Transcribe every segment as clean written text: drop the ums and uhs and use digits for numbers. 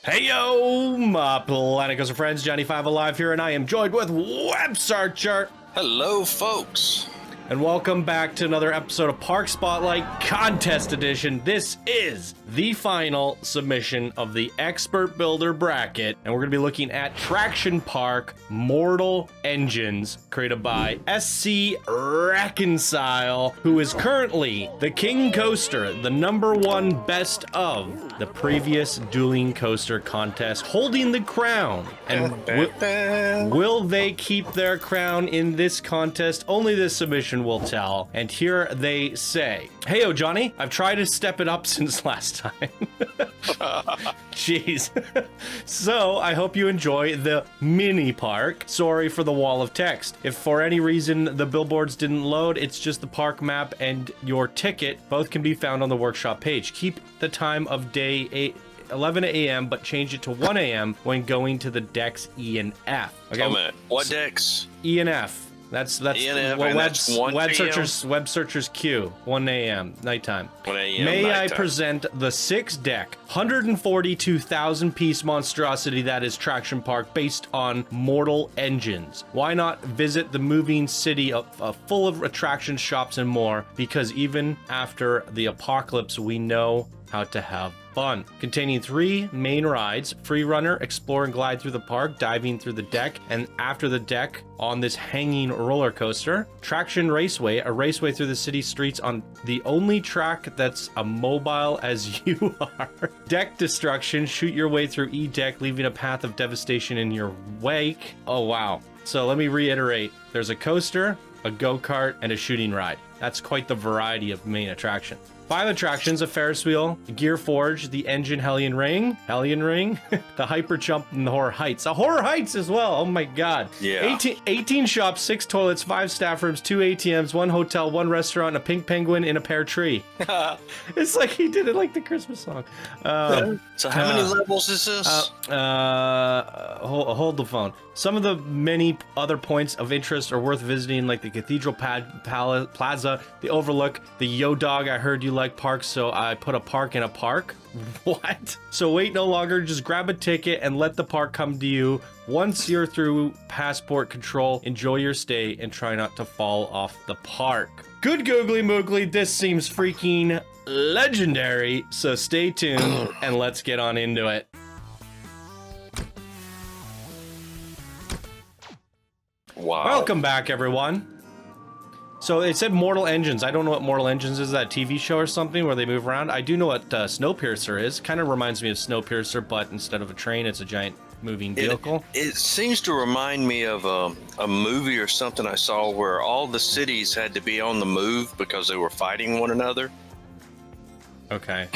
Hey yo, my Planet Coaster friends, Johnny5 Alive here, and I am joined with WebSearcher. Hello, folks. And welcome back to another episode of Park Spotlight Contest Edition. This is the final submission of the Expert Builder Bracket, and we're going to be looking at Traction Park Mortal Engines, created by SCReconcile, who is currently the King Coaster, the #1 best of the previous dueling coaster contest, holding the crown. And will they keep their crown in this contest? Only this submission will tell. And here they say, "Heyo, Johnny, I've tried to step it up since last time." Jeez. So I hope you enjoy the mini park. Sorry for the wall of text. If for any reason the billboards didn't load, it's just the park map and your ticket. Both can be found on the workshop page. Keep the time of day 11 a.m. but change it to 1 a.m. when going to the decks E and F. Okay. Oh, man. What decks? E and F. That's E&F, what and web that's searchers queue. 1 a.m. nighttime. 1 a.m. May nighttime. I present the 6-deck, 142,000-piece monstrosity that is Traction Park based on Mortal Engines. Why not visit the moving city full of attraction shops and more? Because even after the apocalypse, we know how to have fun. Containing 3 main rides: free runner, explore and glide through the park, diving through the deck, and after the deck on this hanging roller coaster. Traction Raceway, a raceway through the city streets on the only track that's as mobile as you are. Deck Destruction, shoot your way through E-Deck, leaving a path of devastation in your wake. Oh wow. So let me reiterate. There's a coaster, a go-kart, and a shooting ride. That's quite the variety of main attraction. 5 attractions: a Ferris wheel, a Gear Forge, the Engine Hellion Ring, the Hyper Jump, and the Horror Heights. A Horror Heights as well. Oh my god. Yeah. 18 shops, 6 toilets, 5 staff rooms, 2 ATMs, 1 hotel, 1 restaurant, a pink penguin in a pear tree. It's like he did it like the Christmas song. So how many levels is this? Hold the phone. Some of the many other points of interest are worth visiting, like the Cathedral Plaza, the Overlook, the Yo Dog. I heard you like parks, so I put a park in a park. What? So wait no longer, just grab a ticket and let the park come to you. Once you're through passport control, enjoy your stay and try not to fall off the park. Good googly moogly, this seems freaking legendary, so stay tuned and let's get on into it. Wow. Welcome back, everyone. So it said Mortal Engines. I don't know what Mortal Engines is. That TV show or something where they move around? I do know what Snowpiercer is. Kind of reminds me of Snowpiercer, but instead of a train, it's a giant moving vehicle. It seems to remind me of a movie or something I saw where all the cities had to be on the move because they were fighting one another. Okay.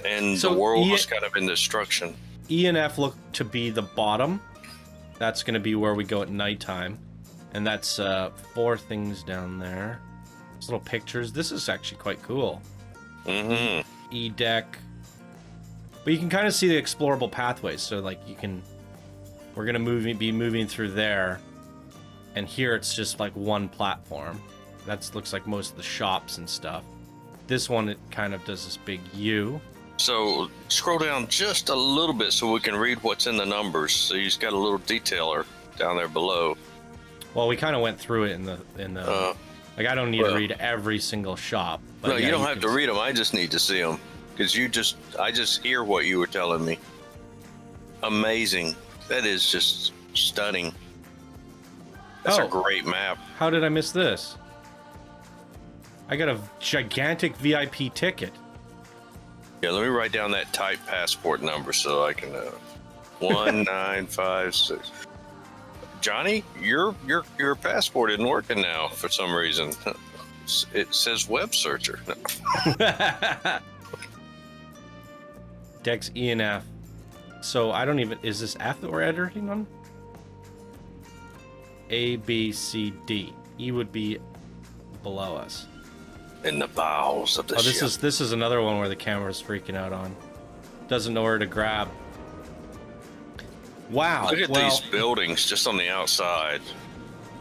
And So the world was kind of in destruction. E and F look to be the bottom. That's going to be where we go at nighttime. And that's 4 things down there. Those little pictures. This is actually quite cool. Mm-hmm. E-Deck. But you can kind of see the explorable pathways. So, like, you can... We're going to be moving through there. And here it's just, like, 1 platform. That looks like most of the shops and stuff. This one, it kind of does this big U. So scroll down just a little bit so we can read what's in the numbers. So you just got a little detailer down there below. Well, we kind of went through it in the like, I don't need to read every single shop. But No, yeah, you don't have to read them. I just need to see them because I just hear what you were telling me. Amazing. That is just stunning. That's a great map. How did I miss this? I got a gigantic VIP ticket. Yeah, let me write down that type passport number so I can 1956. Johnny, your passport isn't working now for some reason. It says web searcher. Dex E and F. So I don't even... Is this F that we're editing on? A, B, C, D. E would be below us. In the bowels of the ship. This is another one where the camera's freaking out on. Doesn't know where to grab. Wow. Look at these buildings just on the outside.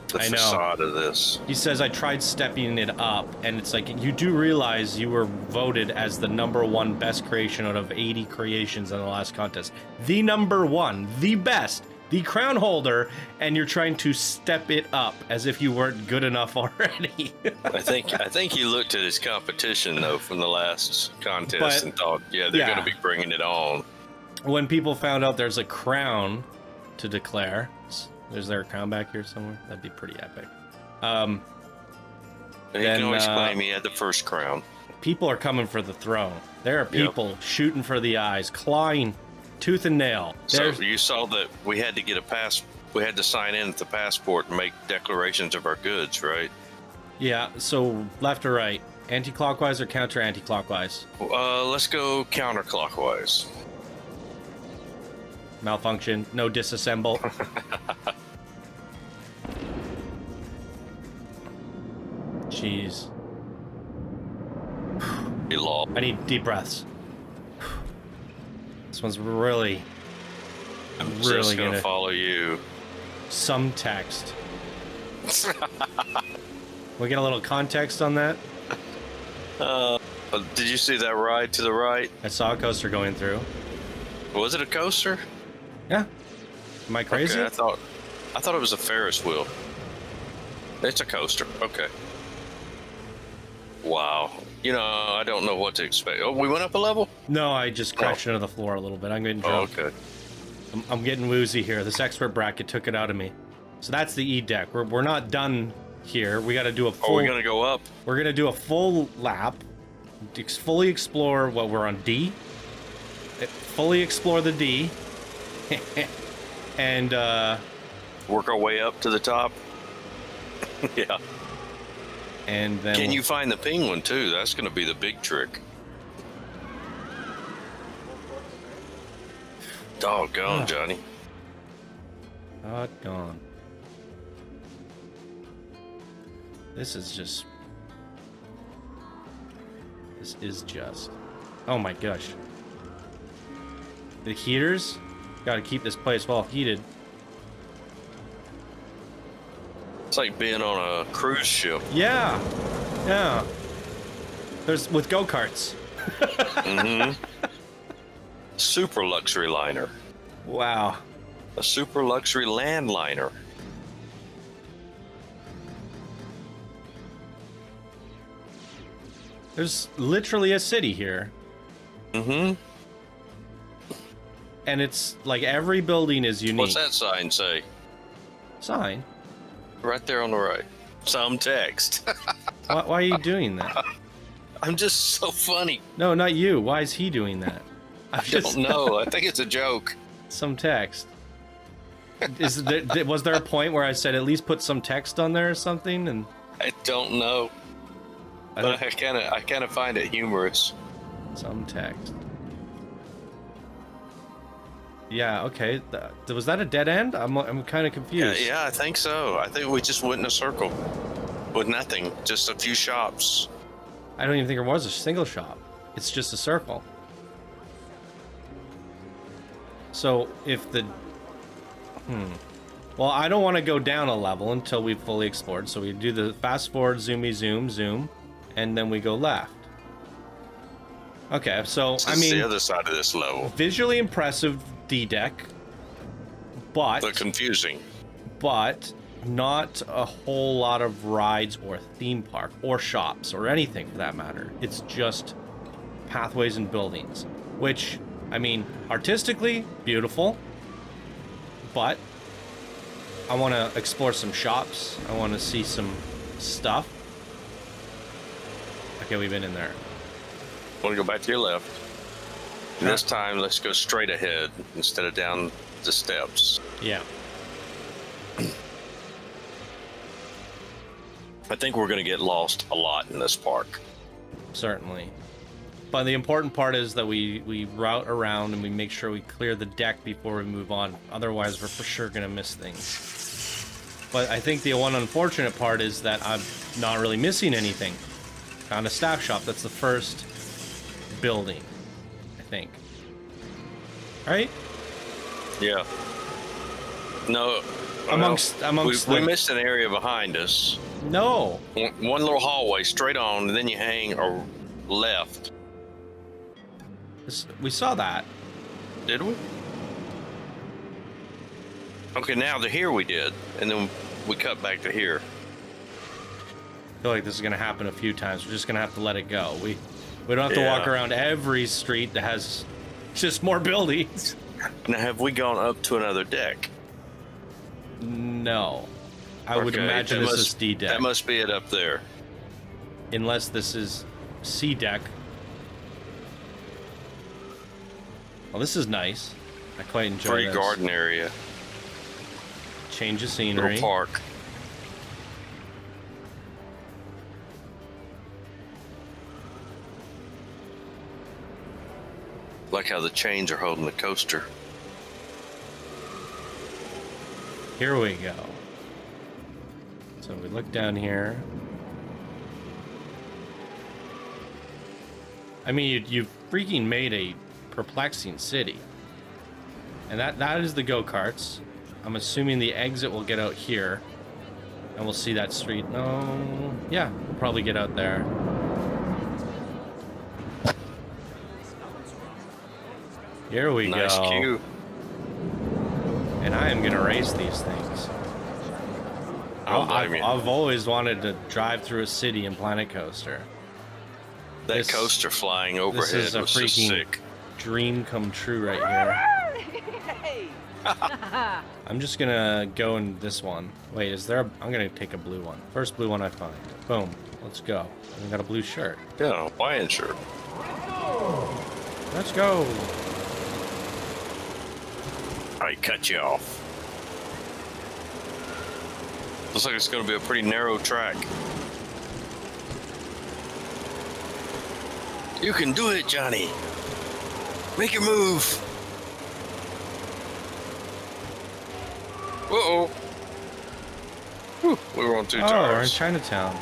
the I know. facade of this. He says, I tried stepping it up, and it's like, you do realize you were voted as the #1 best creation out of 80 creations in the last contest. The #1, the best, the crown holder, and you're trying to step it up as if you weren't good enough already. I think he looked at his competition, though, from the last contest But, and thought, yeah, they're going to be bringing it on. When people found out there's a crown to declare, is there a crown back here somewhere? That'd be pretty epic. And he can always claim he had the first crown. People are coming for the throne. There are people shooting for the eyes, clawing tooth and nail. So you saw that we had to get a pass. We had to sign in at the passport and make declarations of our goods, right? Yeah. So left or right, anti-clockwise or counter-anti-clockwise? Let's go counterclockwise. Malfunction. No disassemble. Jeez. You lost. I need deep breaths. This one's really Just gonna follow you. Some text. We get a little context on that? Did you see that ride to the right? I saw a coaster going through. Was it a coaster? Yeah. Am I crazy? Okay, I thought it was a Ferris wheel. It's a coaster. Okay. Wow. You know, I don't know what to expect. Oh, we went up a level? No, I just crashed into the floor a little bit. I'm getting drunk. Oh, okay. I'm getting woozy here. This expert bracket took it out of me. So that's the E deck. We're not done here. We got to do a full. Oh, we're gonna go up. We're gonna do a full lap, fully explore. Well, we're on D. Fully explore the D, and work our way up to the top. Yeah. And then can you find the penguin too? That's gonna be the big trick. Doggone, Johnny. Doggone. This is just. Oh my gosh. The heaters? Gotta keep this place well heated. It's like being on a cruise ship. Yeah. Yeah. There's with go-karts. Mm-hmm. Super luxury liner. Wow. A super luxury land liner. There's literally a city here. Mm-hmm. And it's like every building is unique. What's that sign say? Sign? Right there on the right. Some text. Why are you doing that? I'm just so funny. No, not you. Why is he doing that? I don't know. I think it's a joke. Some text. Was there a point where I said at least put some text on there or something? And I don't know. But I kind of find it humorous. Some text. Yeah. Okay. Was that a dead end? I'm kind of confused. Yeah, I think so. I think we just went in a circle with nothing, just a few shops. I don't even think there was a single shop. It's just a circle. So if the well, I don't want to go down a level until we've fully explored. So we do the fast forward, zoomy, zoom, zoom, and then we go left. Okay, so This I is mean, the other side of this level. visually impressive D deck, but confusing. but not a whole lot of rides or theme park or shops or anything for that matter. It's just pathways and buildings, which, I mean, artistically beautiful, but I want to explore some shops. I want to see some stuff. Okay, we've been in there. Want to go back to your left? Sure. This time, let's go straight ahead instead of down the steps. Yeah. I think we're going to get lost a lot in this park. Certainly. But the important part is that we route around and we make sure we clear the deck before we move on. Otherwise, we're for sure going to miss things. But I think the one unfortunate part is that I'm not really missing anything. Found a staff shop. That's the first building, I think. Right? Yeah. No, amongst we missed an area behind us. No. One little hallway straight on, and then you hang a left. We saw that. Did we? Okay, now to here we did, and then we cut back to here. I feel like this is gonna happen a few times. We're just gonna have to let it go. We don't have to walk around every street that has just more buildings. Now, have we gone up to another deck? No. I would imagine this is D deck. That must be it up there. Unless this is C deck. Well, this is nice. I quite enjoy this. Free garden area. Change of scenery. Little park. Like how the chains are holding the coaster. Here we go. So we look down here. I mean, you've freaking made a perplexing city. And that is the go-karts. I'm assuming the exit will get out here. And we'll see that street. No, yeah, we'll probably get out there. Here we go. Nice cue. And I am gonna race these things. I've always wanted to drive through a city in Planet Coaster. That coaster flying overhead this is a was just freaking sick. Dream come true right here. I'm just gonna go in this one. Wait, is there I'm gonna take a blue one. First blue one I find. Boom. Let's go. I got a blue shirt. Yeah, Hawaiian shirt. Let's go. I cut you off. Looks like it's going to be a pretty narrow track. You can do it, Johnny. Make your move. Uh-oh. Whew, we were on two tires. Oh, we're in Chinatown.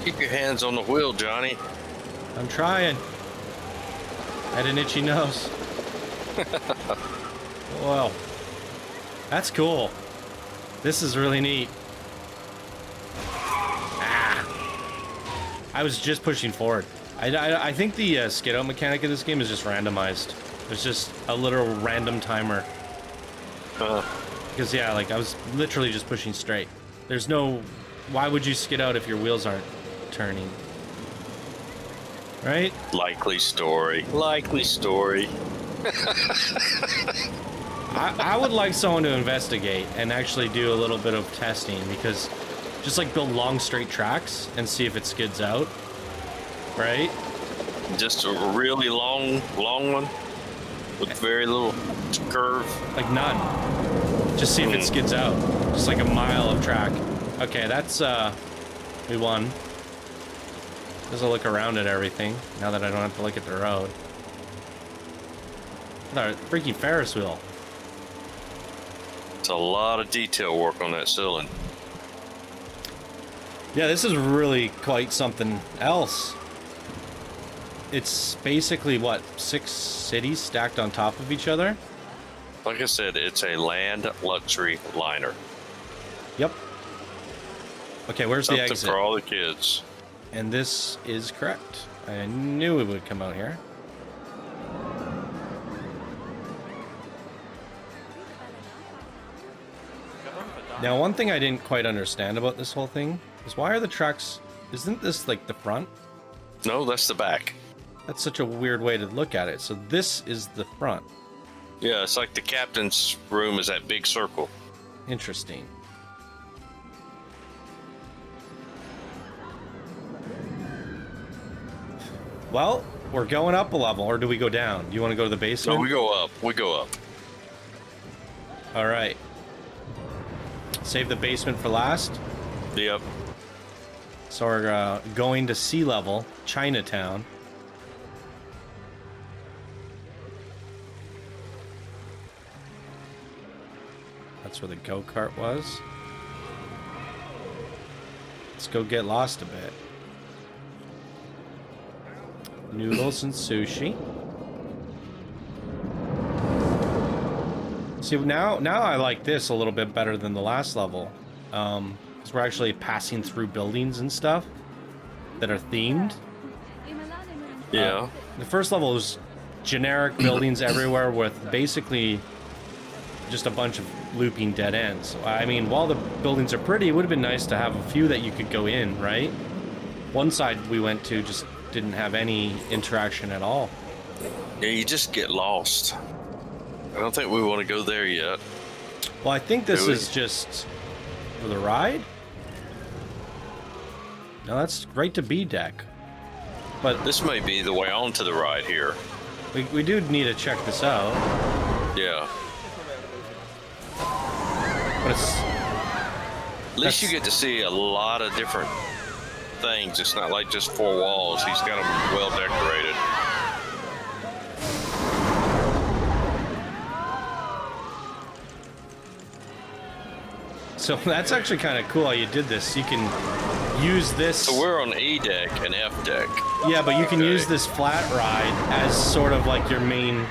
Keep your hands on the wheel, Johnny. I'm trying. I had an itchy nose. Well, that's cool. This is really neat. I was just pushing forward. I think the skid out mechanic of this game is just randomized. There's just a literal random timer. Because yeah, like I was literally just pushing straight. There's no... Why would you skid out if your wheels aren't turning? Right? Likely story. Likely story. I would like someone to investigate and actually do a little bit of testing, because just like build long straight tracks and see if it skids out. Right? Just a really long one with very little curve. Like none. Just see if it skids out. Just like a mile of track. Okay, that's we won. There's a look around at everything, now that I don't have to look at the road. Look at that freaking Ferris wheel. It's a lot of detail work on that ceiling. Yeah, this is really quite something else. It's basically, what, 6 cities stacked on top of each other? Like I said, it's a land luxury liner. Yep. Okay, where's Something the exit? for all the kids. And this is correct. I knew it would come out here. Now, one thing I didn't quite understand about this whole thing is why are the tracks... Isn't this like the front? No, that's the back. That's such a weird way to look at it. So this is the front. Yeah, it's like the captain's room is that big circle. Interesting. Well, we're going up a level, or do we go down? Do you want to go to the basement? No, we go up. We go up. All right. Save the basement for last. Yep. So we're going to sea level, Chinatown. That's where the go-kart was. Let's go get lost a bit. Noodles and sushi. See, now I like this a little bit better than the last level. Because we're actually passing through buildings and stuff that are themed. Yeah. The first level was generic buildings everywhere with basically just a bunch of looping dead ends. I mean, while the buildings are pretty, it would have been nice to have a few that you could go in, right? One side we went to just didn't have any interaction at all. Yeah, you just get lost. I don't think we want to go there yet. Well, I think this is just for the ride. No, that's right to B deck. But this may be the way onto the ride here. We do need to check this out. Yeah. But it's... At least you get to see a lot of different things. It's not like just four walls. He's got them well decorated. So that's actually kind of cool how you did this. You can use this... So we're on E deck and F deck. Yeah, but you can use this flat ride as sort of like your main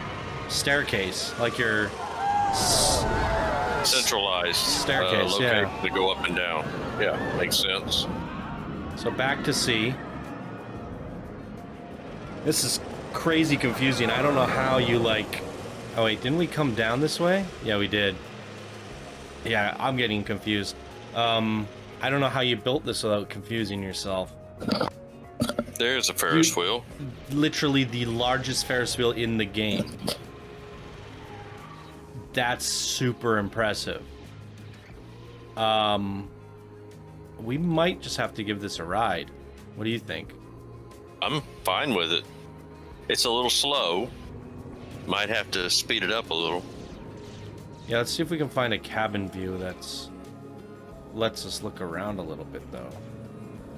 staircase. Like your... Centralized staircase, location yeah. to go up and down. Yeah, makes sense. So back to C. This is crazy confusing. I don't know how you like... Oh wait, didn't we come down this way? Yeah, we did. Yeah, I'm getting confused. I don't know how you built this without confusing yourself. There's a Ferris wheel. Literally the largest Ferris wheel in the game. That's super impressive. We might just have to give this a ride. What do you think? I'm fine with it. It's a little slow. Might have to speed it up a little. Yeah, let's see if we can find a cabin view that's lets us look around a little bit, though.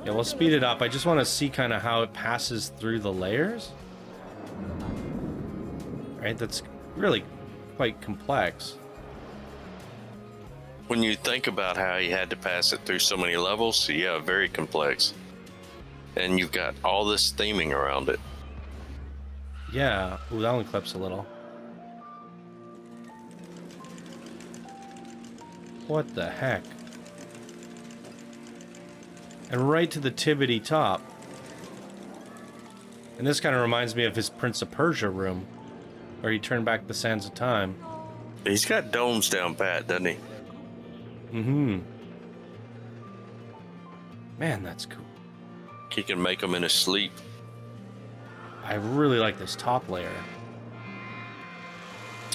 Yeah, we'll speed it up. I just want to see kind of how it passes through the layers. Right, that's really quite complex. When you think about how you had to pass it through so many levels, yeah, very complex. And you've got all this theming around it. Yeah. Ooh, that one clips a little. What the heck? And right to the tibbity top. And this kind of reminds me of his Prince of Persia room, where he turned back the sands of time. He's got domes down pat, doesn't he? Mm-hmm. Man, that's cool. He can make them in his sleep. I really like this top layer.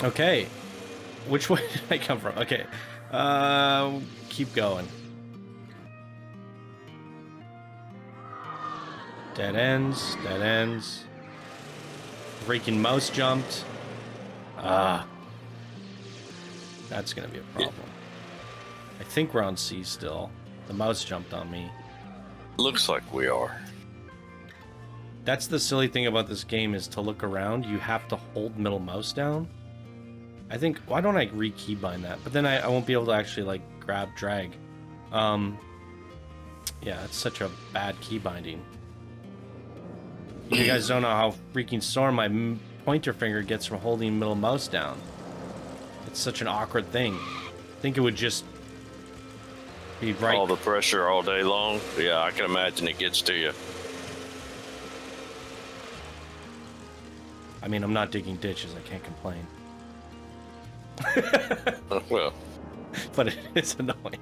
Okay. Which way did I come from? Okay. Keep going. Dead ends, dead ends. Freaking mouse jumped. That's gonna be a problem. I think we're on C still. The mouse jumped on me. Looks like we are. That's the silly thing about this game, is to look around, you have to hold middle mouse down. I think, why don't I re-keybind that? But then I won't be able to actually, like, grab, drag. Yeah, it's such a bad keybinding. You guys don't know how freaking sore my pointer finger gets from holding middle mouse down. It's such an awkward thing. I think it would just be right. All the pressure all day long. Yeah, I can imagine it gets to you. I mean, I'm not digging ditches, I can't complain. Well, but it is annoying.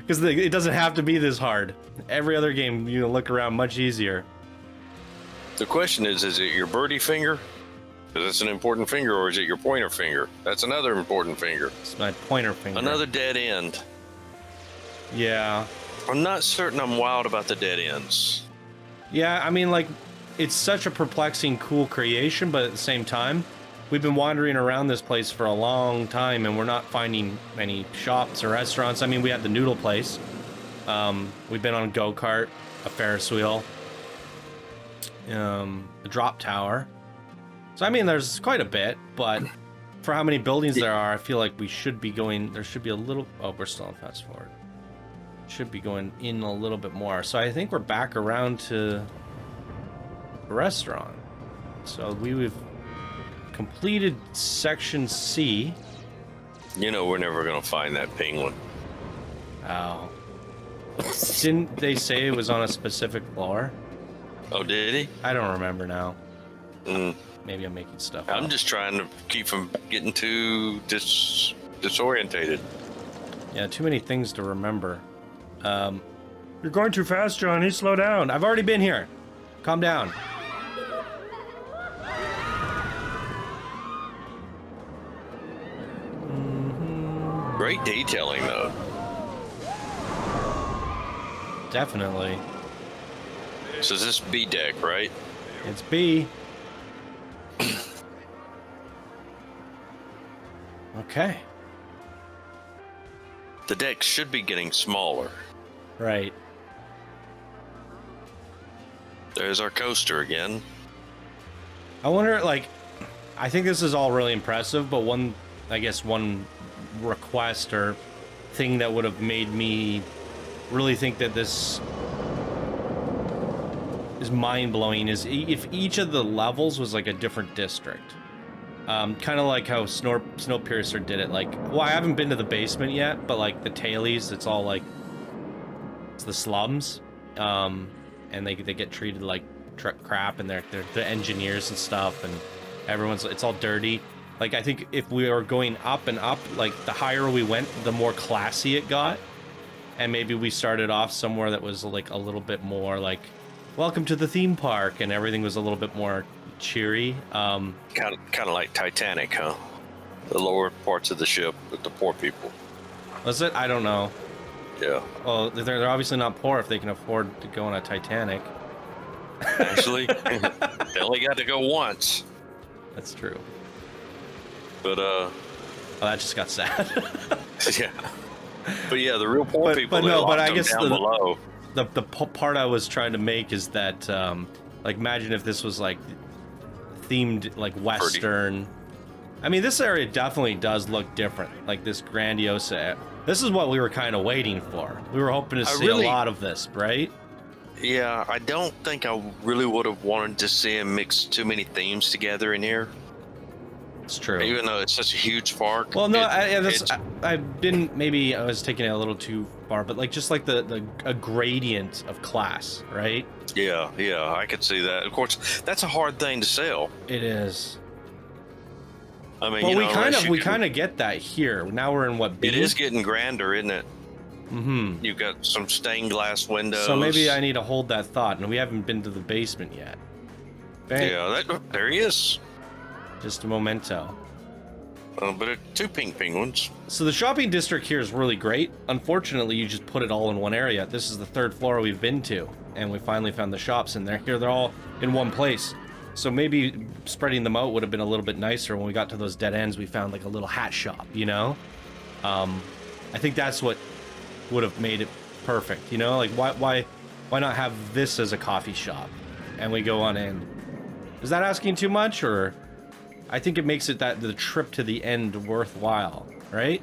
Because it doesn't have to be this hard. Every other game, you look around much easier. the question is it your birdie finger? Because that's an important finger, or is it your pointer finger? That's another important finger. It's my pointer finger. Another dead end. Yeah. I'm not certain I'm wild about the dead ends. Yeah, I mean, like, it's such a perplexing, cool creation, but at the same time, we've been wandering around this place for a long time, and we're not finding any shops or restaurants. I mean, we had the noodle place. We've been on Go-kart, a Ferris wheel, a drop tower. So, I mean, there's quite a bit, but for how many buildings there are, I feel like we should be going... There should be a little... Oh, we're still on fast forward. Should be going in a little bit more. So I think we're back around to the restaurant. So we've completed section C. You know we're never gonna find that penguin. Oh. Didn't they say it was on a specific floor? Oh, did he? I don't remember now. Mm. Maybe I'm making stuff up. I'm just trying to keep from getting too disorientated. Yeah, too many things to remember. You're going too fast, Johnny. Slow down. I've already been here. Calm down. Great detailing, though. Definitely. So is this B deck, right? It's B. Okay. The deck should be getting smaller. Right. There's our coaster again. I wonder, like, I think this is all really impressive, but one request or thing that would have made me really think that this is mind-blowing is if each of the levels was like a different district. Kind of like how Snowpiercer did it. Like, well, I haven't been to the basement yet, but like the tailies, it's all like, it's the slums. And they get treated like crap, and they're engineers and stuff, and it's all dirty. Like, I think if we are going up and up, like the higher we went, the more classy it got, and maybe we started off somewhere that was like a little bit more like, welcome to the theme park, and everything was a little bit more cheery. Kind of like Titanic, huh? The lower parts of the ship with the poor people. Was it? I don't know. Yeah. Well, they're obviously not poor if they can afford to go on a Titanic. Actually, they only got to go once. That's true. But oh, that just got sad. Yeah. But yeah, the real poor people. But I guess down below. The part I was trying to make is that, like, imagine if this was like themed like Western. Pretty. I mean, this area definitely does look different. Like this grandiose. This is what we were kind of waiting for. We were hoping to see a lot of this, right? Yeah, I don't think I really would have wanted to see him mix too many themes together in here. It's true. Even though it's such a huge park. Well, no, I was taking it a little too far, but like just like a gradient of class, right? Yeah, I could see that. Of course, that's a hard thing to sell. It is. I mean, but we kind of get that here. Now we're in what B? It is getting grander, isn't it? Mm-hmm. You've got some stained glass windows. So maybe I need to hold that thought, and we haven't been to the basement yet. Bang. Yeah, there he is. Just a memento. But two pink penguins. So the shopping district here is really great. Unfortunately, you just put it all in one area. This is the third floor we've been to, and we finally found the shops in there. Here, they're all in one place. So maybe spreading them out would have been a little bit nicer. When we got to those dead ends, we found like a little hat shop, you know? I think that's what would have made it perfect, you know? Like, why not have this as a coffee shop? And we go on in. Is that asking too much, or... I think it makes it that the trip to the end worthwhile, right?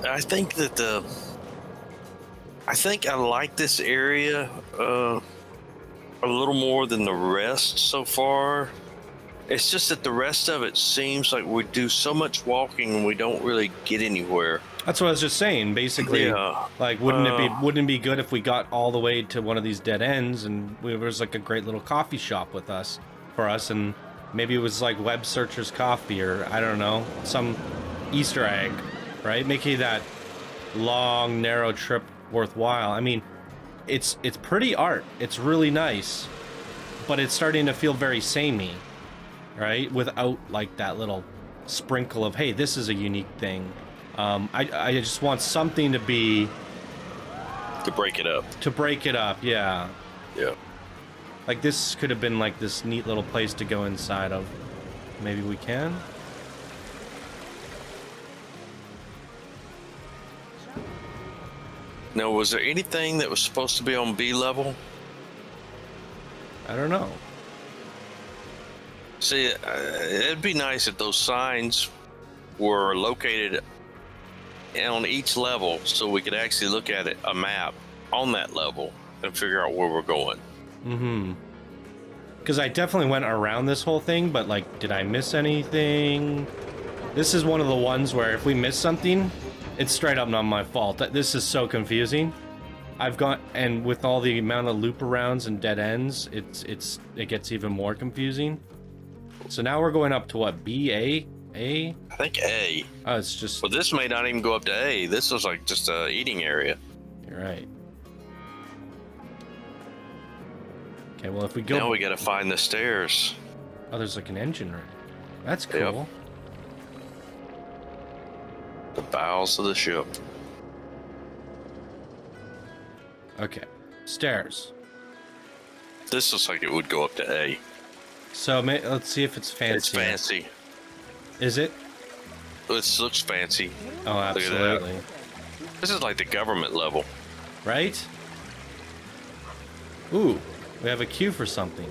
I think that I think I like this area a little more than the rest so far. It's just that the rest of it seems like we do so much walking and we don't really get anywhere. That's what I was just saying. Basically, yeah. Like, wouldn't it be good if we got all the way to one of these dead ends and there was like a great little coffee shop with us? For us, and maybe it was like Web Searcher's Coffee, or I don't know, some Easter egg, right? Making that long, narrow trip worthwhile. I mean, it's pretty art. It's really nice, but it's starting to feel very samey, right? Without like that little sprinkle of, hey, this is a unique thing. I just want something to be to break it up. To break it up, yeah. Yeah. Like, this could have been, like, this neat little place to go inside of. Maybe we can? Now, was there anything that was supposed to be on B level? I don't know. See, it'd be nice if those signs were located on each level so we could actually look at it, a map on that level, and figure out where we're going. Mm-hmm. Because I definitely went around this whole thing, but, like, did I miss anything? This is one of the ones where if we miss something, it's straight up not my fault. This is so confusing. And with all the amount of loop arounds and dead ends, it gets even more confusing. So now we're going up to what? B, A? A? I think A. Oh, it's just... Well, this may not even go up to A. This was like just a eating area. You're right. Okay, well, if we go... Now we gotta find the stairs. Oh, there's like an engine right. That's cool. Yep. The bowels of the ship. Okay. Stairs. This looks like it would go up to A. So, let's see if it's fancy. It's fancy. Is it? This looks fancy. Oh, absolutely. This is like the government level. Right? Ooh, we have a queue for something.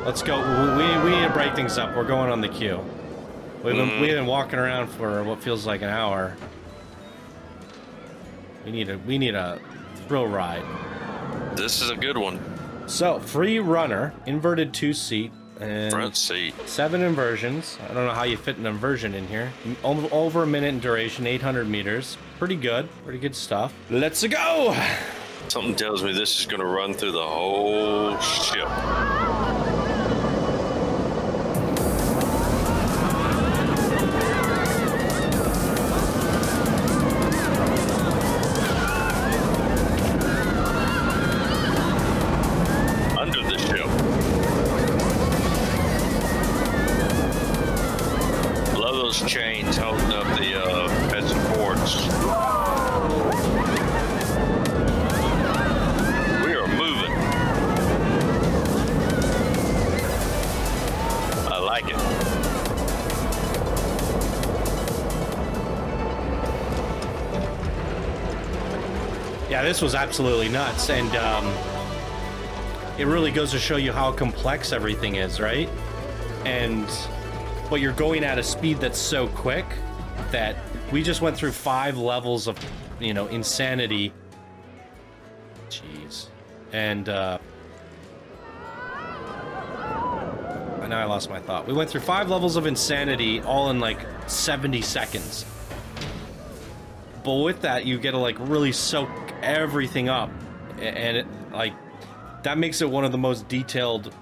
Let's go. We need to break things up. We're going on the queue. We've been walking around for what feels like an hour. We need a thrill ride. This is a good one. So, free runner, inverted 2-seat, and Front seat. 7 inversions. I don't know how you fit an inversion in here. Over a minute in duration, 800 meters. Pretty good stuff. Let's go! Something tells me this is going to run through the whole ship. Chains holding up the heads and ports. We are moving. I like it. Yeah, this was absolutely nuts, and it really goes to show you how complex everything is, right? But you're going at a speed that's so quick that we just went through 5 levels of, insanity. Jeez. And now I lost my thought. We went through 5 levels of insanity all in like 70 seconds. But with that, you get to like really soak everything up. And that makes it one of the most detailed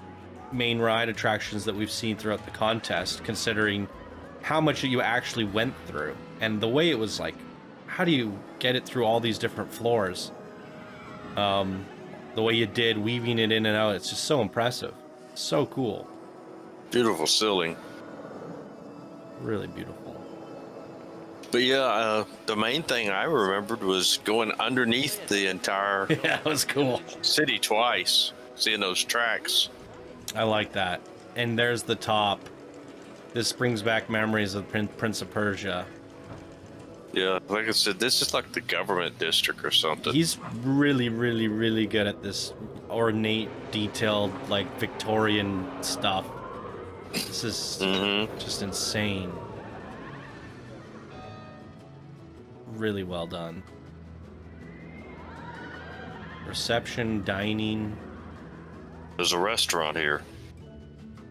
main ride attractions that we've seen throughout the contest, considering how much you actually went through and the way it was like, how do you get it through all these different floors? The way you did, weaving it in and out, it's just so impressive. So cool. Beautiful ceiling. Really beautiful. But yeah, the main thing I remembered was going underneath the entire Yeah, it was cool. City twice, seeing those tracks. I like that. And there's the top. This brings back memories of Prince of Persia. Yeah, like I said, this is like the government district or something. He's really, really, really good at this ornate, detailed, like, Victorian stuff. This is just insane. Really well done. Reception, dining. There's a restaurant here.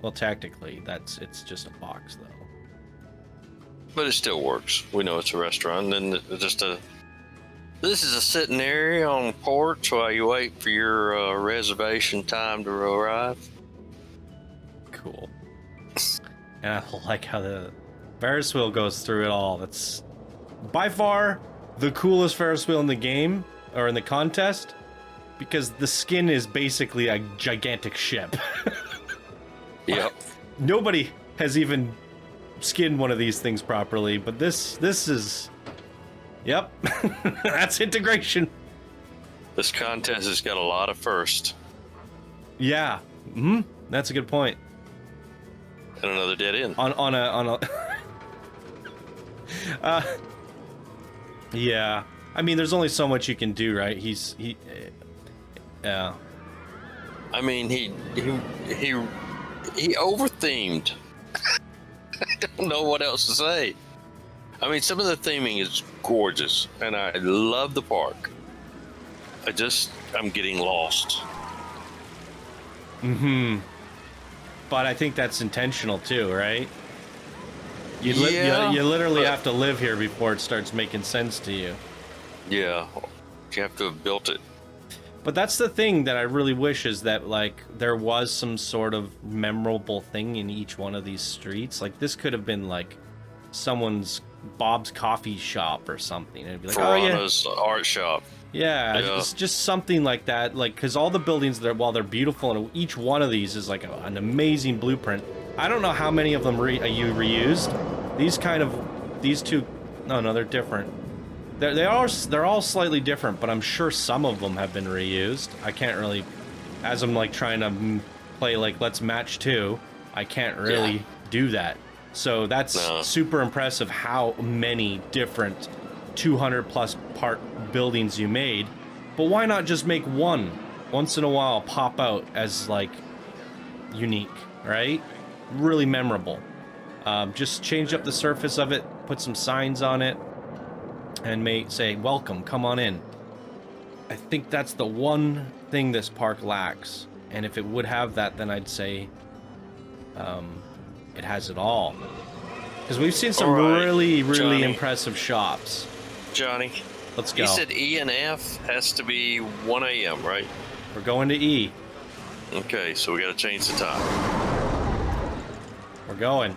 Well, tactically, it's just a box, though. But it still works. We know it's a restaurant. And then this is a sitting area on the porch while you wait for your reservation time to arrive. Cool. And I like how the Ferris wheel goes through it all. That's by far the coolest Ferris wheel in the game, or in the contest, because the skin is basically a gigantic ship. Yep. Nobody has even skinned one of these things properly, but this is... Yep. That's integration. This contest has got a lot of firsts. Yeah. That's a good point. And another dead end. On a yeah. I mean, there's only so much you can do, right? Yeah. I mean, he over-themed. I don't know what else to say. I mean, some of the theming is gorgeous, and I love the park. I'm getting lost. But I think that's intentional too, right? You literally have to live here before it starts making sense to you. Yeah, you have to have built it. But that's the thing that I really wish is that, like, there was some sort of memorable thing in each one of these streets. Like, this could have been, like, someone's Bob's coffee shop or something. It'd be like, Verano's art shop. Yeah, it's just something like that. Like, because all the buildings, while they're beautiful, and each one of these is like an amazing blueprint. I don't know how many of them you reused. These two, no, they're different. They're all slightly different, but I'm sure some of them have been reused. I can't really, as I'm like trying to play like let's match two, I can't really do that. So that's super impressive how many different 200 plus part buildings you made. But why not just make one once in a while pop out as like unique, right? Really memorable. Just change up the surface of it, put some signs on it, and say, welcome, come on in. I think that's the one thing this park lacks. And if it would have that, then I'd say it has it all. Because we've seen some really Johnny, impressive shops. Johnny, let's go. You said E and F has to be 1 a.m., right? We're going to E. Okay, so we got to change the time. We're going.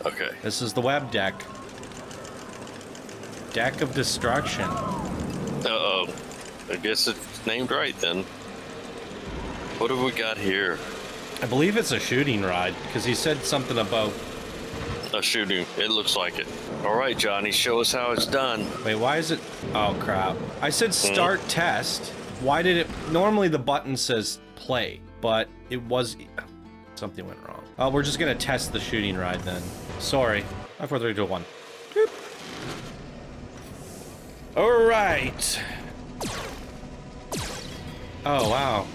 Okay. This is the web deck. Deck of Destruction. Uh-oh. I guess it's named right then. What have we got here? I believe it's a shooting ride, because he said something about... A shooting. It looks like it. All right, Johnny, show us how it's done. Wait, why is it... Oh, crap. I said start test. Why did it... Normally the button says play, but it was... Something went wrong. Oh, we're just going to test the shooting ride then. Sorry. 5, 4, 3, 2, 1. Boop. All right. Oh, wow.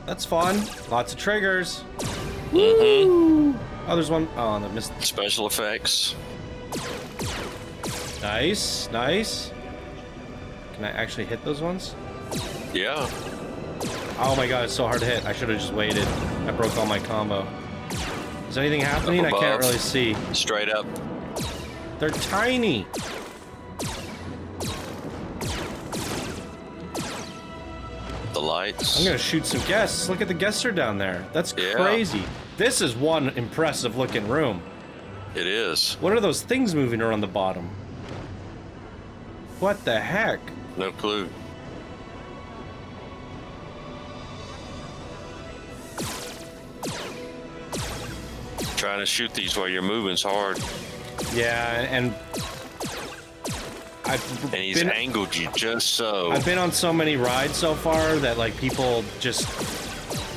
That's fun. Lots of triggers. Mm-hmm. Oh, there's one. Oh, I missed. Special effects. Nice, nice. Can I actually hit those ones? Yeah. Oh my god, it's so hard to hit. I should have just waited. I broke all my combo. Is anything happening? I can't really see. Straight up. They're tiny. The lights. I'm gonna shoot some guests. Look at the guests are down there. That's crazy. This is one impressive looking room. It is. What are those things moving around the bottom? What the heck? No clue. Trying to shoot these while you're moving's hard. Yeah, and he's angled you just so. I've been on so many rides so far that like people just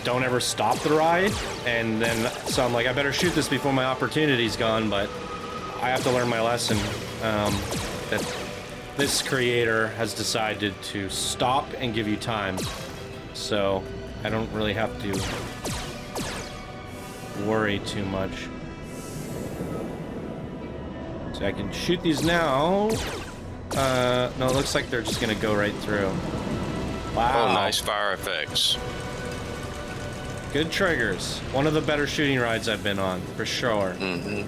don't ever stop the ride, and then so I'm like, I better shoot this before my opportunity's gone. But I have to learn my lesson that this creator has decided to stop and give you time, so I don't really have to worry too much. So I can shoot these now. No, it looks like they're just gonna go right through. Wow. Oh, nice fire effects. Good triggers. One of the better shooting rides I've been on, for sure. Mm-hmm.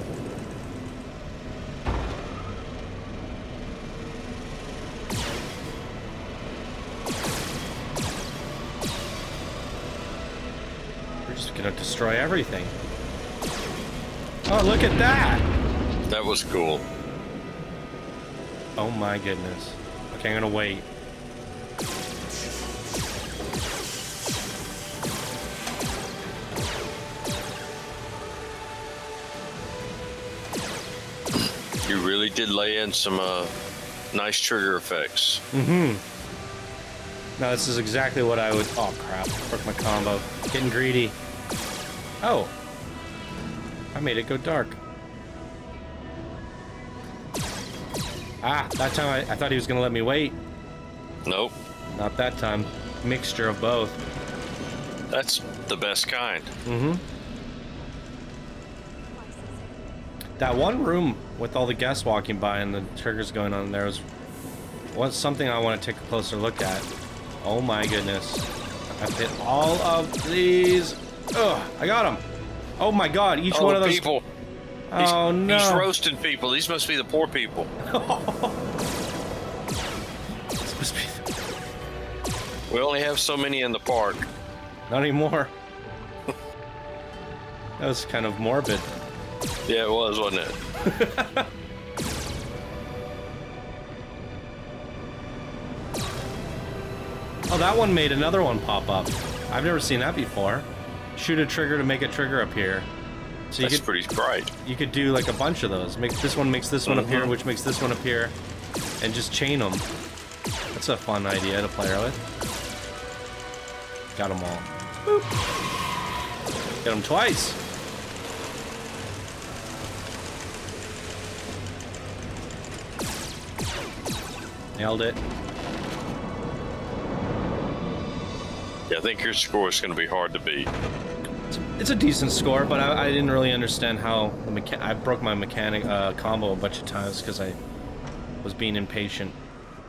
We're just gonna destroy everything. Oh, look at that! That was cool. Oh my goodness. Okay, I'm gonna wait. You really did lay in some nice trigger effects. Mm-hmm. No, this is exactly what I would... Oh, crap. Broke my combo. Getting greedy. Oh. I made it go dark. Ah, that time I thought he was going to let me wait. Nope. Not that time. Mixture of both. That's the best kind. Mm-hmm. That one room with all the guests walking by and the triggers going on there was something I want to take a closer look at. Oh my goodness. I've hit all of these. Ugh, I got them. Oh my god, each one of those... people. Oh no! He's roasting people. These must be the poor people. This must be... We only have so many in the park. Not anymore. That was kind of morbid. Yeah, it was, wasn't it? Oh, that one made another one pop up. I've never seen that before. Shoot a trigger to make a trigger appear. So That's pretty bright. You could do like a bunch of those. Make this one makes this one appear, which makes this one appear, and just chain them. That's a fun idea to play with. Got them all. Boop. Got them twice. Nailed it. Yeah, I think your score is going to be hard to beat. It's a decent score, but I didn't really understand how the I broke my mechanic combo a bunch of times because I was being impatient.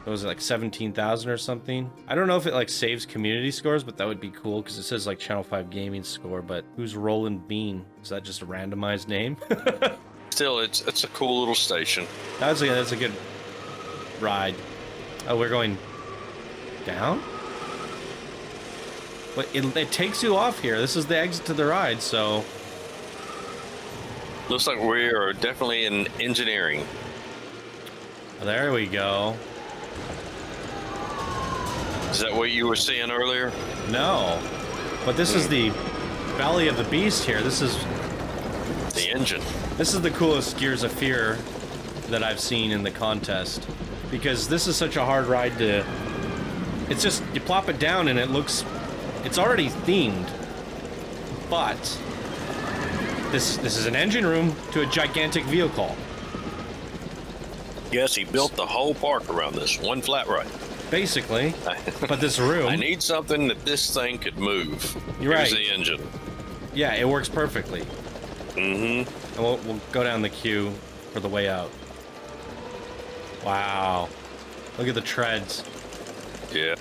What was it, like 17,000 or something? I don't know if it like saves community scores, but that would be cool because it says like Channel 5 Gaming score. But who's Roland Bean? Is that just a randomized name? Still, it's a cool little station. That's a good ride. Oh, we're going down? But it takes you off here. This is the exit to the ride, so... Looks like we are definitely in engineering. There we go. Is that what you were seeing earlier? No. But this is the belly of the beast here. This is... The engine. This is the coolest Gears of Fear that I've seen in the contest. Because this is such a hard ride to... It's just, you plop it down and it looks... It's already themed, but this is an engine room to a gigantic vehicle. Yes, he built the whole park around this one flat ride. Basically, but this room... I need something that this thing could move. You're right. Here's the engine. Yeah, it works perfectly. Mm-hmm. And we'll go down the queue for the way out. Wow. Look at the treads. Yeah.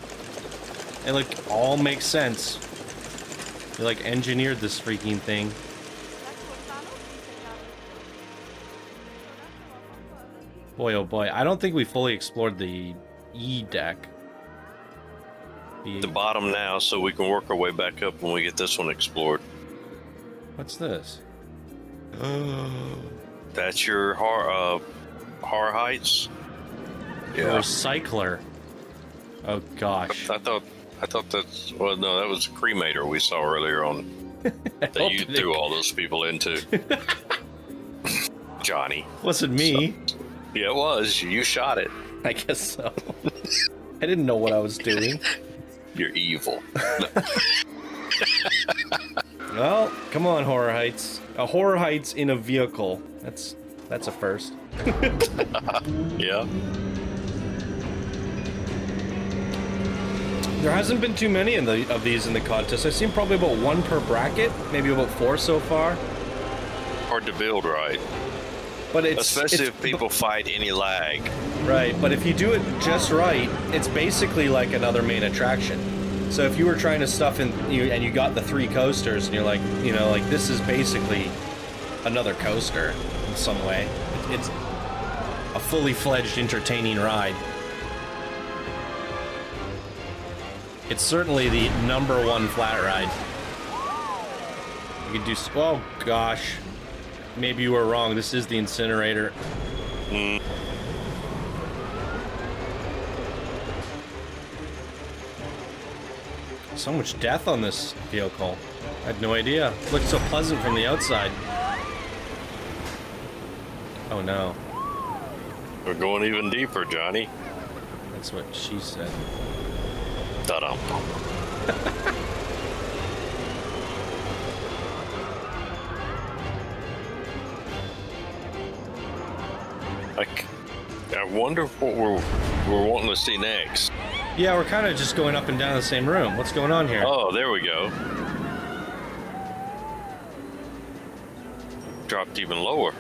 It like all makes sense. They like engineered this freaking thing. Boy, oh boy. I don't think we fully explored the E deck. The bottom now, so we can work our way back up when we get this one explored. What's this? That's your Har Heights? Yeah. Recycler. Oh gosh. I thought that's, well, no, that was a cremator we saw earlier on that you threw all those people into. Johnny. Wasn't me. So, yeah, it was. You shot it. I guess so. I didn't know what I was doing. You're evil. Well, come on, Horror Heights. A Horror Heights in a vehicle. That's a first. Yeah. There hasn't been too many of these in the contest. I've seen probably about one per bracket, maybe about 4 so far. Hard to build right. But especially if people fight any lag. Right, but if you do it just right, it's basically like another main attraction. So if you were trying to stuff in and you got the 3 coasters and you're like, you know, like this is basically another coaster in some way. It's a fully fledged entertaining ride. It's certainly the #1 flat ride. You could do... Oh, gosh. Maybe you were wrong. This is the incinerator. Mm. So much death on this vehicle. I had no idea. It looked so pleasant from the outside. Oh, no. We're going even deeper, Johnny. That's what she said. Ta-da. I wonder what we're wanting to see next. Yeah, we're kind of just going up and down the same room. What's going on here? Oh, there we go. Dropped even lower.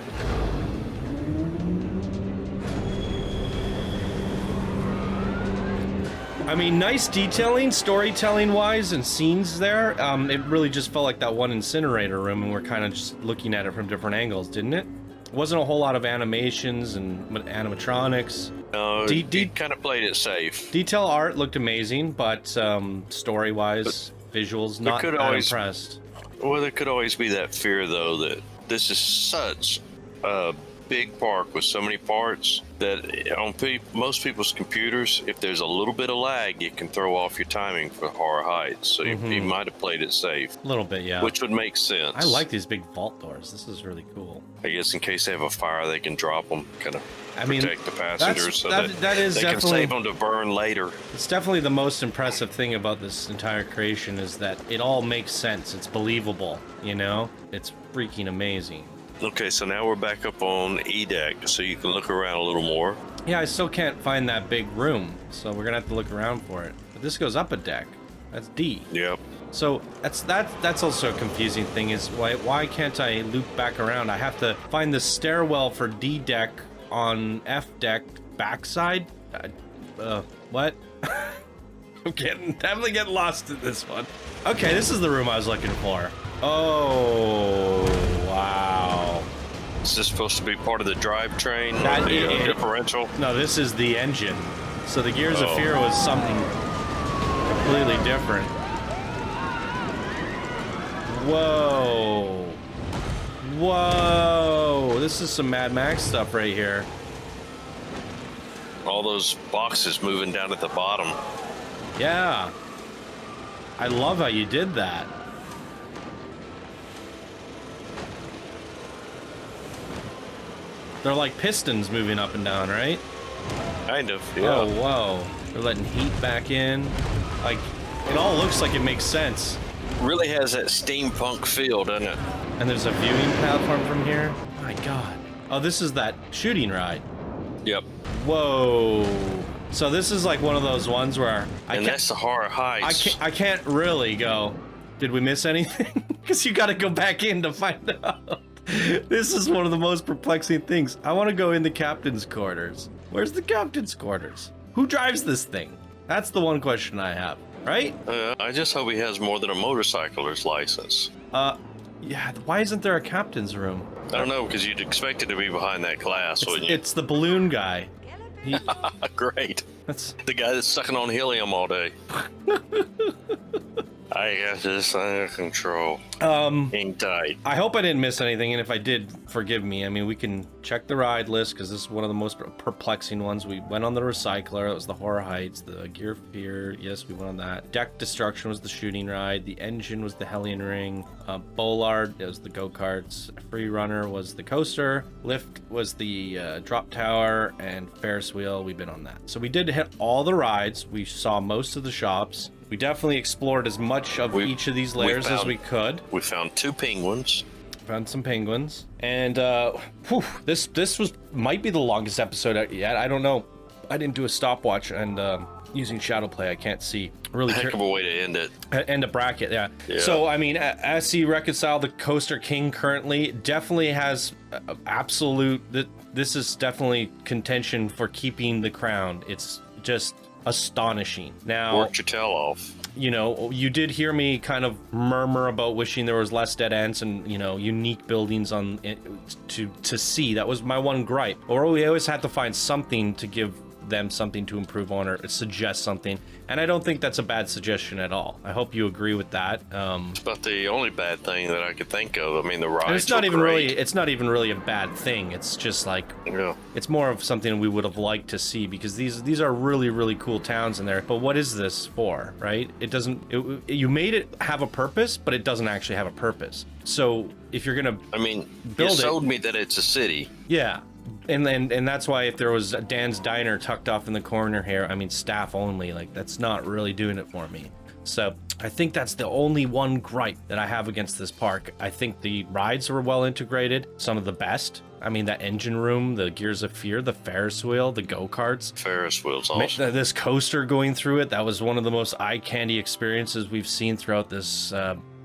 I mean, nice detailing, storytelling-wise, and scenes there. It really just felt like that one incinerator room, and we're kind of just looking at it from different angles, didn't it? Wasn't a whole lot of animations and animatronics. No, he kind of played it safe. Detail art looked amazing, but story-wise, visuals, not that impressed. Well, there could always be that fear, though, that this is such a big park with so many parts that on most people's computers, if there's a little bit of lag, it can throw off your timing for Horror Heights. So he might have played it safe. A little bit, yeah. Which would make sense. I like these big vault doors. This is really cool. I guess in case they have a fire, they can drop them, kind of protect the passengers so that they can save them to burn later. It's definitely the most impressive thing about this entire creation is that it all makes sense. It's believable, you know? It's freaking amazing. Okay, so now we're back up on E deck, so you can look around a little more. Yeah, I still can't find that big room, so we're gonna have to look around for it. But this goes up a deck. That's D. Yep. So that's also a confusing thing is why can't I loop back around? I have to find the stairwell for D deck on F deck backside. What? I'm definitely getting lost in this one. Okay, this is the room I was looking for. Oh, wow. Is this supposed to be part of the drivetrain or the differential? No, this is the engine. So the Gears of Fear was something completely different. Whoa. Whoa. This is some Mad Max stuff right here. All those boxes moving down at the bottom. Yeah. I love how you did that. They're like pistons moving up and down, right? Kind of, yeah. Oh, whoa. They're letting heat back in. Like, it all looks like it makes sense. Really has that steampunk feel, doesn't it? And there's a viewing platform from here. My God. Oh, this is that shooting ride. Yep. Whoa. So this is like one of those ones where that's the Horror Heights. I can't really go, did we miss anything? Because you got to go back in to find out. This is one of the most perplexing things. I want to go in the captain's quarters. Where's the captain's quarters? Who drives this thing? That's the one question I have, right? I just hope he has more than a motorcycler's license. Yeah, why isn't there a captain's room? I don't know, because you'd expect it to be behind that glass, wouldn't you? It's the balloon guy. Great. That's the guy that's sucking on helium all day. I got this under control. Hang tight. I hope I didn't miss anything, and if I did, forgive me. I mean, we can check the ride list, because this is one of the most perplexing ones. We went on the Recycler. That was the Horror Heights. The Gear Fear. Yes, we went on that. Deck Destruction was the shooting ride. The Engine was the Hellion Ring. Bollard, it was the Go-karts. Free Runner was the coaster. Lift was the drop tower. And Ferris Wheel, we've been on that. So we did hit all the rides. We saw most of the shops. We definitely explored as much of each of these layers as we could. We found 2 penguins. Found some penguins. And this might be the longest episode yet. I don't know. I didn't do a stopwatch, and using shadow play, I can't see. Really heck of a way to end it. End a bracket, yeah. So, I mean, SCReconcile, the Coaster King currently, definitely has absolute... This is definitely contention for keeping the crown. It's just... astonishing. Now, worked your tail off. You know, you did hear me kind of murmur about wishing there was less dead ends and, you know, unique buildings on to see. That was my one gripe. Or we always had to find something to give them something to improve on or suggest something. And I don't think that's a bad suggestion at all. I hope you agree with that. It's about the only bad thing that I could think of. I mean, the rides it's not even great. It's not even really a bad thing. It's just like, it's more of something we would have liked to see, because these are really, really cool towns in there. But what is this for, right? It doesn't, you made it have a purpose, but it doesn't actually have a purpose. So if you're going to you sold me that it's a city. Yeah. And that's why if there was a Dan's Diner tucked off in the corner here, I mean, staff only, like, that's not really doing it for me. So I think that's the only one gripe that I have against this park. I think the rides were well integrated, some of the best. I mean, that engine room, the Gears of Fear, the Ferris wheel, the go-karts. Ferris wheel's awesome. This coaster going through it, that was one of the most eye-candy experiences we've seen throughout this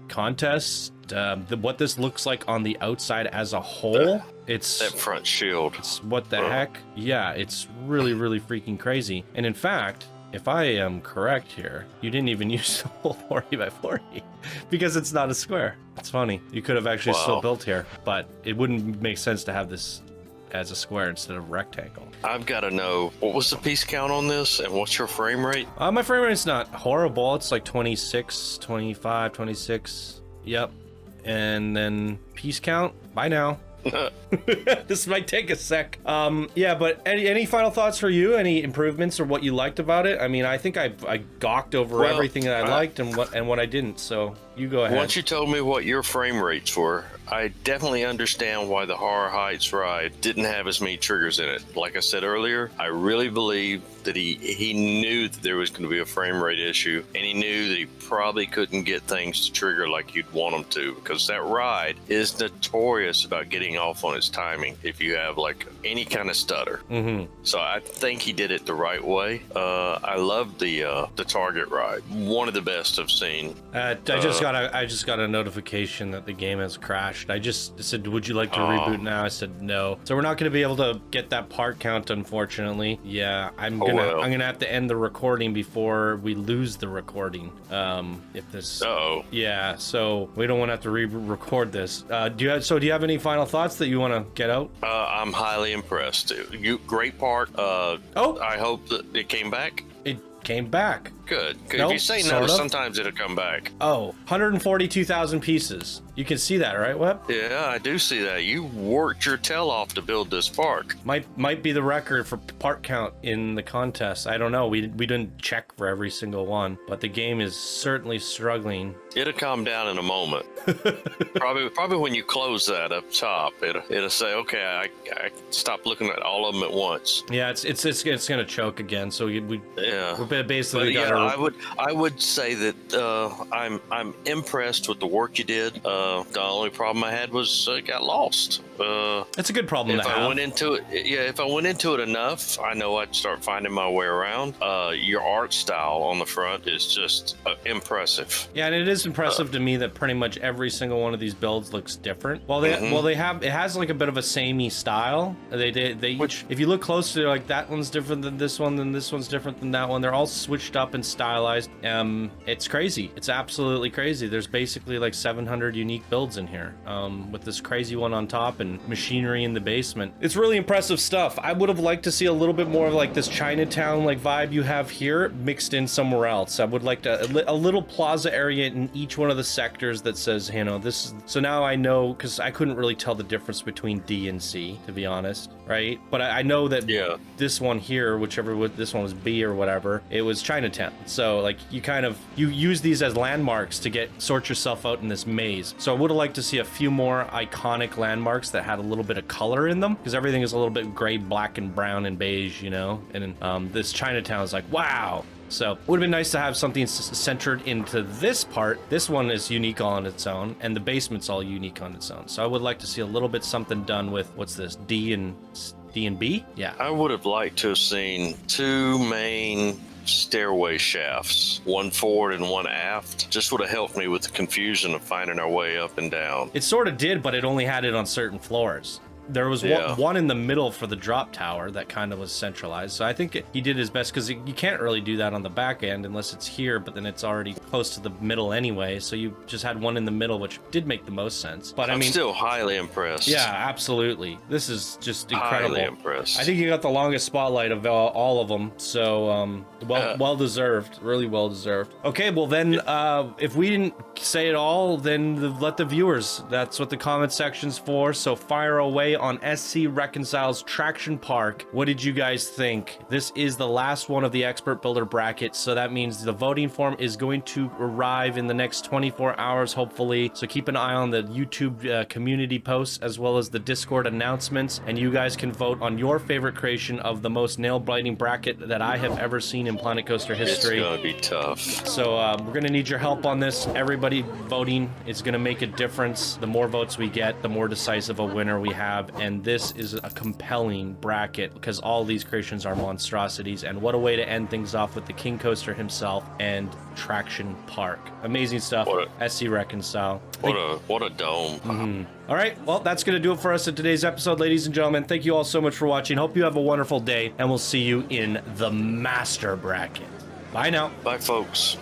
contest. What this looks like on the outside as a whole, it's that front shield. It's what the heck? Yeah, it's really, really freaking crazy. And in fact, if I am correct here, you didn't even use the whole 40 by 40 because it's not a square. It's funny. You could have actually still built here, but it wouldn't make sense to have this as a square instead of rectangle. I've got to know, what was the piece count on this and what's your frame rate? My frame rate's not horrible. It's like 26, 25, 26. Yep. And then piece count. Bye now. This might take a sec. Yeah, but any final thoughts for you? Any improvements or what you liked about it? I mean, I think I gawked over everything that I liked and what I didn't. So you go ahead. Once you told me what your frame rates were, I definitely understand why the Horror Heights ride didn't have as many triggers in it. Like I said earlier, I really believe that he knew that there was going to be a frame rate issue, and he knew that he probably couldn't get things to trigger like you'd want them to, because that ride is notorious about getting off on its timing if you have like any kind of stutter. So I think he did it the right way. I love the Target ride, one of the best I've seen. I just got a notification that the game has crashed. I just said, would you like to reboot now? I said no. So we're not going to be able to get that part count, unfortunately. Yeah, I'm gonna have to end the recording before we lose the recording. If this. Yeah, so we don't want to have to re-record this. Do you have any final thoughts that you want to get out? I'm highly impressed. Great park. I hope that it came back. It came back. Good. Nope, if you say no, sometimes it'll come back. 142,000 pieces. You can see that, right, Webb? Yeah, I do see that. You worked your tail off to build this park. Might be the record for part count in the contest. I don't know. We didn't check for every single one, but the game is certainly struggling. It'll calm down in a moment. probably when you close that up top, it'll say, okay, I stop looking at all of them at once. Yeah, it's gonna choke again. So we're basically I would say that I'm impressed with the work you did. The only problem I had was it got lost. It's a good problem to have. If I went into it enough, I know I'd start finding my way around. Your art style on the front is just impressive. Yeah, and it is impressive to me that pretty much every single one of these builds looks different. It has like a bit of a samey style. They each, if you look closely, they're like, that one's different than this one's different than that one. They're all switched up and stylized. It's crazy. It's absolutely crazy. There's basically like 700 unique builds in here, with this crazy one on top and machinery in the basement. It's really impressive stuff. I would have liked to see a little bit more of like this Chinatown like vibe you have here mixed in somewhere else. I would like a little plaza area in each one of the sectors that says, you know, this is, so now I know, because I couldn't really tell the difference between D and C, to be honest, right? But I know that this one here, this one was B or whatever, it was Chinatown. So like you use these as landmarks to sort yourself out in this maze. So I would have liked to see a few more iconic landmarks that had a little bit of color in them, because everything is a little bit gray, black, and brown and beige, you know. And this Chinatown is like, wow. So it would have been nice to have something centered into this part. This one is unique on its own, and the basement's all unique on its own. So I would like to see a little bit something done with, what's this, D and B? Yeah. I would have liked to have seen two main stairway shafts, one forward and one aft. Just would have helped me with the confusion of finding our way up and down. It sort of did, but it only had it on certain floors. There was one in the middle for the drop tower that kind of was centralized. So I think he did his best, because you can't really do that on the back end unless it's here, but then it's already close to the middle anyway. So you just had one in the middle, which did make the most sense. But I'm still highly impressed. Yeah, absolutely. This is just incredible. Highly impressed. I think you got the longest spotlight of all of them. So well deserved, really well deserved. Okay, well then, if we didn't say it all, then let the viewers. That's what the comment section's for. So fire away on SCReconcile's Traction Park. What did you guys think? This is the last one of the expert builder bracket, so that means the voting form is going to arrive in the next 24 hours, hopefully. So keep an eye on the YouTube community posts as well as the Discord announcements, and you guys can vote on your favorite creation of the most nail-biting bracket that I have ever seen in Planet Coaster history. It's gonna be tough. So we're gonna need your help on this. Everybody voting is gonna make a difference. The more votes we get, the more decisive a winner we have. have, and this is a compelling bracket because all these creations are monstrosities, and what a way to end things off with the King Coaster himself and Traction Park. Amazing stuff. SCReconcile. What a dome. All right, well, that's going to do it for us in today's episode, ladies and gentlemen. Thank you all so much for watching. Hope you have a wonderful day, and we'll see you in the Master Bracket. Bye now. Bye, folks.